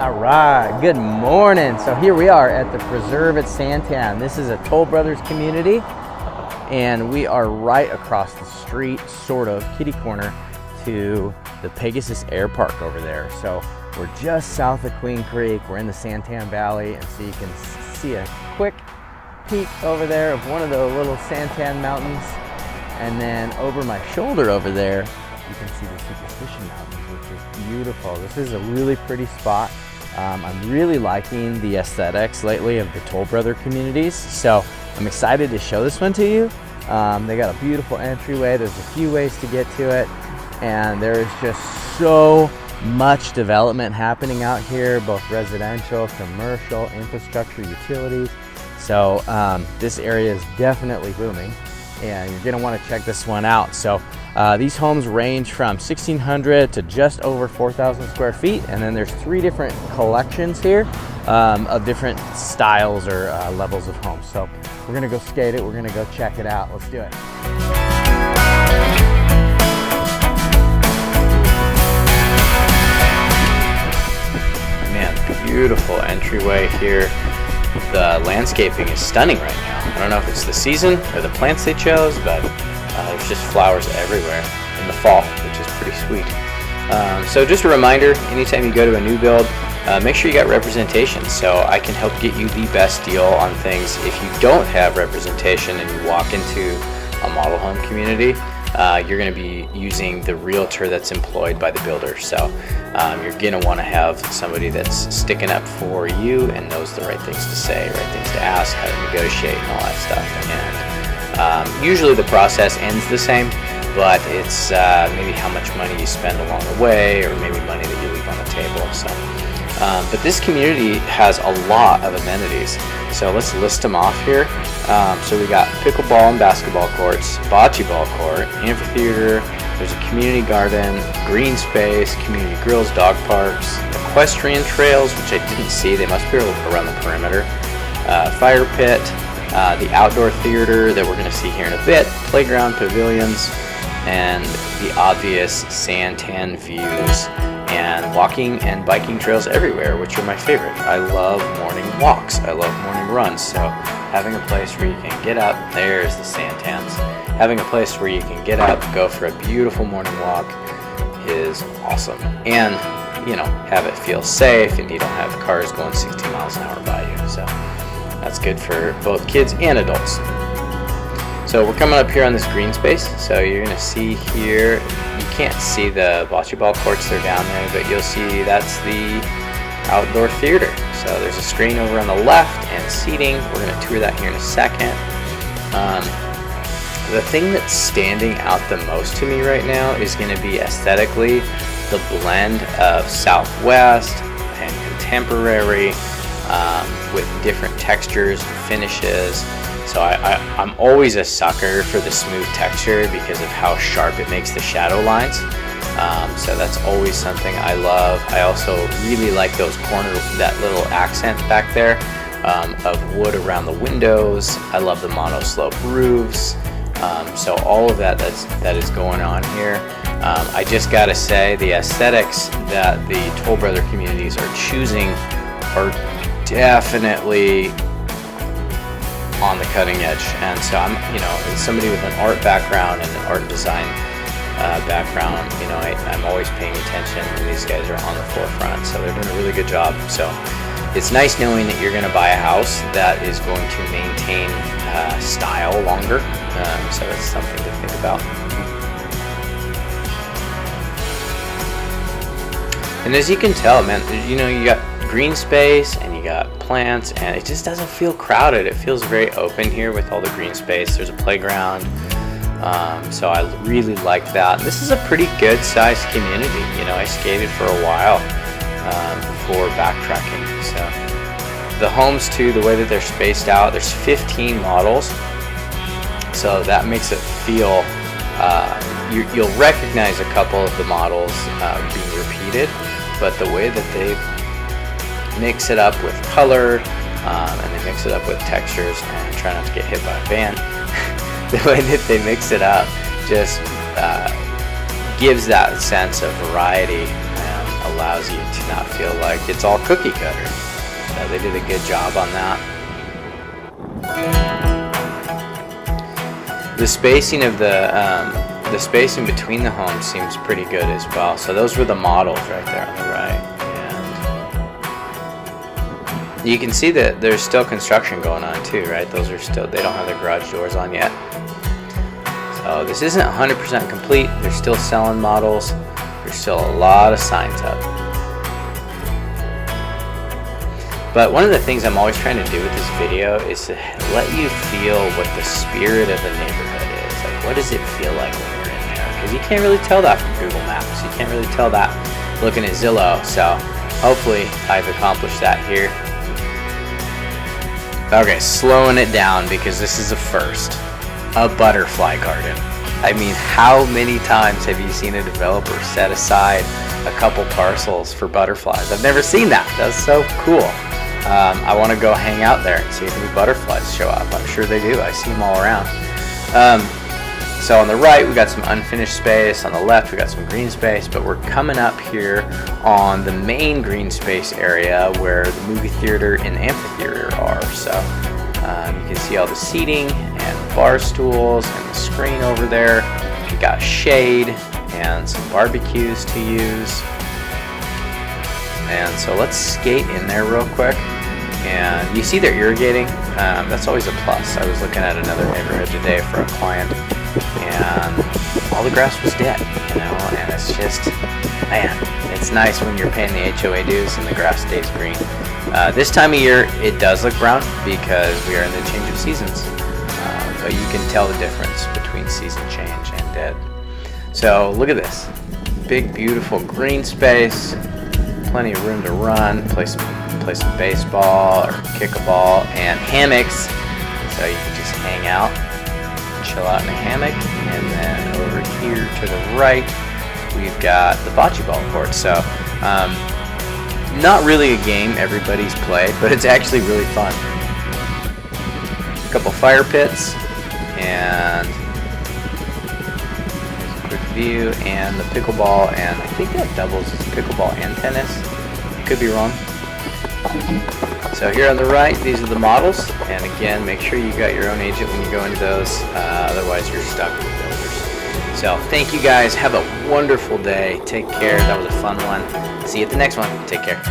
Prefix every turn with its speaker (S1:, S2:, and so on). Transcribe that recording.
S1: All right, good morning. So here we are at the Preserve at Santan. This is a Toll Brothers community, and we are right across the street, sort of kitty corner, to the Pegasus Air Park over there. So we're just south of Queen Creek. We're in the Santan Valley, and so you can see a quick peek over there of one of the little Santan mountains. And then over my shoulder over there, you can see the Superstition Mountains, which is beautiful. This is a really pretty spot. I'm really liking the aesthetics lately of the Toll Brother communities, so I'm excited to show this one to you. They got a beautiful entryway. There's a few ways to get to it, and there is just so much development happening out here, both residential, commercial, infrastructure, utilities. So this area is definitely booming, and you're gonna wanna check this one out. So these homes range from 1,600 to just over 4,000 square feet, and then there's 3 different collections here of different styles or levels of homes. So we're gonna go skate it, we're gonna go check it out. Let's do it. Man, beautiful entryway here. The landscaping is stunning right now. I don't know if it's the season or the plants they chose, but there's just flowers everywhere in the fall, which is pretty sweet. So just a reminder, anytime you go to a new build, make sure you got representation so I can help get you the best deal on things. If you don't have representation and you walk into a model home community, you're going to be using the realtor that's employed by the builder. So you're going to want to have somebody that's sticking up for you and knows the right things to say, right things to ask, how to negotiate and all that stuff. And usually the process ends the same, but it's maybe how much money you spend along the way, or maybe money that you leave on the table. So, but this community has a lot of amenities. So let's list them off here. So we got pickleball and basketball courts, bocce ball court, amphitheater. There's a community garden, green space, community grills, dog parks, equestrian trails, which I didn't see. They must be around the perimeter. Fire pit. The outdoor theater that we're going to see here in a bit, playground, pavilions, and the obvious Santan views, and walking and biking trails everywhere, which are my favorite. I love morning walks. I love morning runs. So having a place where you can get up, there's the Santans. Having a place where you can get up, go for a beautiful morning walk is awesome. And, you know, have it feel safe, and you don't have cars going 60 miles an hour by you. So that's good for both kids and adults. So we're coming up here on this green space. So you're gonna see here, you can't see the bocce ball courts, they're down there, but you'll see that's the outdoor theater. So there's a screen over on the left and seating. We're gonna tour that here in a second. The thing that's standing out the most to me right now is gonna be aesthetically the blend of Southwest and contemporary, with different textures and finishes. So I'm always a sucker for the smooth texture because of how sharp it makes the shadow lines. So that's always something I love. I also really like those that little accent back there of wood around the windows. I love the monoslope roofs. So all of that is going on here. I just gotta say, the aesthetics that the Toll Brother communities are choosing are definitely on the cutting edge. And so I'm, as somebody with an art background and an art design background, I'm always paying attention, and these guys are on the forefront, so they're doing a really good job. So it's nice knowing that you're going to buy a house that is going to maintain style longer. So that's something to think about. And as you can tell, man, you got green space and you got plants, and it just doesn't feel crowded. It feels very open here with all the green space. There's a playground, so I really like that. This is a pretty good sized community. I skated for a while before backtracking. So the homes too, the way that they're spaced out, there's 15 models, so that makes it feel you'll recognize a couple of the models being repeated, but the way that they mix it up with color, and they mix it up with textures and try not to get hit by a van. The way that they mix it up just gives that sense of variety and allows you to not feel like it's all cookie cutter. So they did a good job on that. The spacing of the spacing between the homes seems pretty good as well. So those were the models right there on the right, and you can see that there's still construction going on too, right? Those are still, they don't have their garage doors on yet. So this isn't 100% complete. They're still selling models. There's still a lot of signs up. But one of the things I'm always trying to do with this video is to let you feel what the spirit of the neighborhood is. Like, what does it feel like when you're in there? Because you can't really tell that from Google Maps. You can't really tell that looking at Zillow. So hopefully I've accomplished that here. Okay, slowing it down because this is a first. A butterfly garden. I mean, how many times have you seen a developer set aside a couple parcels for butterflies? I've never seen that. That's so cool. I want to go hang out there and see if any butterflies show up. I'm sure they do. I see them all around. So on the right, we got some unfinished space. On the left, we got some green space. But we're coming up here on the main green space area where the movie theater and amphitheater are. So you can see all the seating and bar stools and the screen over there. We got shade and some barbecues to use. And so let's skate in there real quick. And you see they're irrigating. That's always a plus. I was looking at another neighborhood today for a client, and all the grass was dead, you know, and it's just, man, it's nice when you're paying the HOA dues and the grass stays green. This time of year, it does look brown because we are in the change of seasons, but you can tell the difference between season change and dead. So look at this, big, beautiful green space, plenty of room to run, play some baseball or kick a ball, and hammocks, so you can just hang out, chill out in a hammock. And then over here to the right, we've got the bocce ball court. So not really a game everybody's played, but it's actually really fun. A couple fire pits, and here's a quick view, and the pickleball, and I think that doubles as pickleball and tennis. Could be wrong. So here on the right, these are the models, and again, make sure you got your own agent when you go into those, otherwise you're stuck with builders. So thank you guys, have a wonderful day, take care, that was a fun one, see you at the next one, take care.